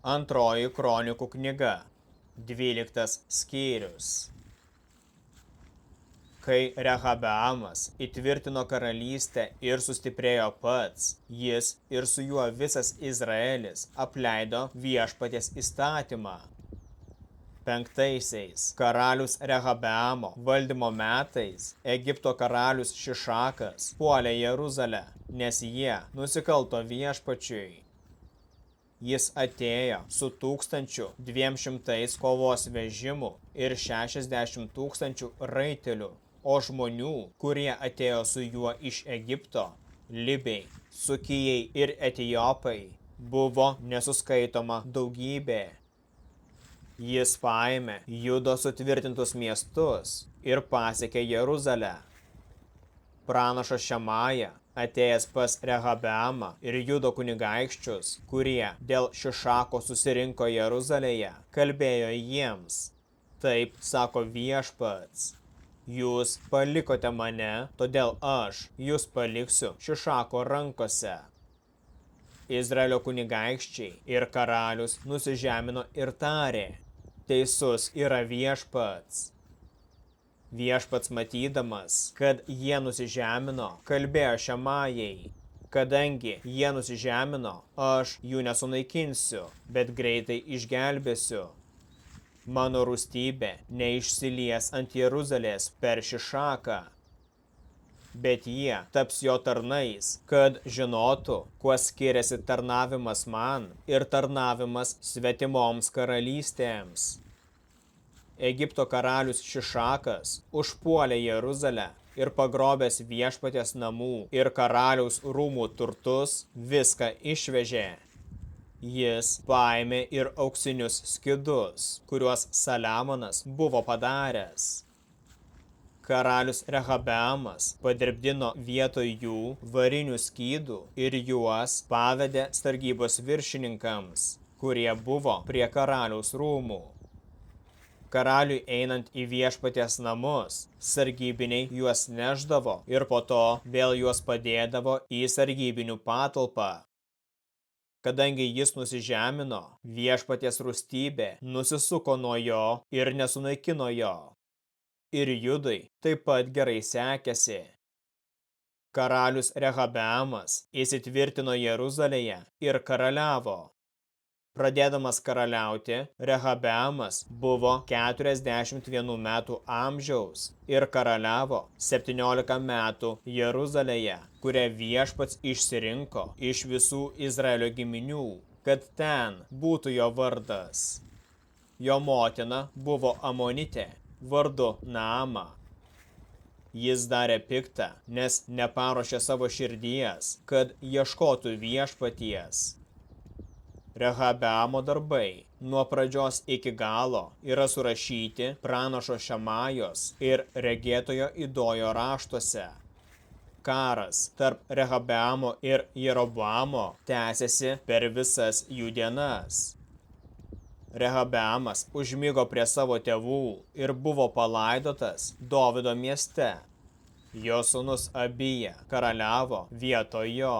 Antroji kronikų knyga, 12 skyrius. Kai Rehabeamas įtvirtino karalystę ir sustiprėjo pats, jis ir su juo visas Izraelis apleido viešpaties įstatymą. 5 karalius Rehabeamo valdymo metais Egipto karalius Šišakas puolė Jeruzalę, nes jie nusikalto viešpačiui. Jis atėjo su 1200 kovos vežimų ir 60 000 raitelių, o žmonių, kurie atėjo su juo iš Egipto, Libiai, Sukijai ir Etiopai, buvo nesuskaitoma daugybė. Jis paėmė Judo sutvirtintus miestus ir pasiekė Jeruzalę. Pranašas Šemaja, atėjęs pas Rehabeamą ir Judo kunigaikščius, kurie dėl Šišako susirinko Jeruzalėje, kalbėjo jiems: Taip sako viešpats, jūs palikote mane, todėl aš jūs paliksiu Šišako rankose. Izraelio kunigaikščiai ir karalius nusižemino ir tarė: Teisus yra viešpats. Viešpats matydamas, kad jie nusižemino, kalbėjo Šemajai: Kadangi jie nusižemino, aš jų nesunaikinsiu, bet greitai išgelbėsiu. Mano rūstybė neišsilies ant Jeruzalės per Šišaką, bet jie taps jo tarnais, kad žinotų, kuo skiriasi tarnavimas man ir tarnavimas svetimoms karalystėms. Egipto karalius Šišakas užpuolė Jeruzalę ir pagrobęs viešpaties namų ir karaliaus rūmų turtus viską išvežė. Jis paėmė ir auksinius skydus, kuriuos Saliamonas buvo padaręs. Karalius Rehabeamas padirbdino vietoj jų varinių skydų ir juos pavedė sargybos viršininkams, kurie buvo prie karaliaus rūmų. Karaliui einant į viešpaties namus, sargybiniai juos nešdavo ir po to vėl juos padėdavo į sargybinių patalpą. Kadangi jis nusižemino, viešpaties rūstybė nusisuko nuo jo ir nesunaikino jo. Ir Judui taip pat gerai sekėsi. Karalius Rehabeamas įsitvirtino Jeruzalėje ir karaliavo. Pradėdamas karaliauti, Rehabeamas buvo 41 metų amžiaus ir karaliavo 17 metų Jeruzalėje, kurią viešpats išsirinko iš visų Izraelio giminių, kad ten būtų jo vardas. Jo motina buvo Amonitė, vardu Naama. Jis darė piktą, nes neparuošė savo širdies, kad ieškotų viešpaties. Rehabeamo darbai nuo pradžios iki galo yra surašyti pranašo Šemajos ir regėtojo Idojo raštuose. Karas tarp Rehabeamo ir Jeroboamo tęsėsi per visas jų dienas. Rehabeamas užmigo prie savo tėvų ir buvo palaidotas Dovydo mieste. Jo sūnus Abija karaliavo vietoj jo.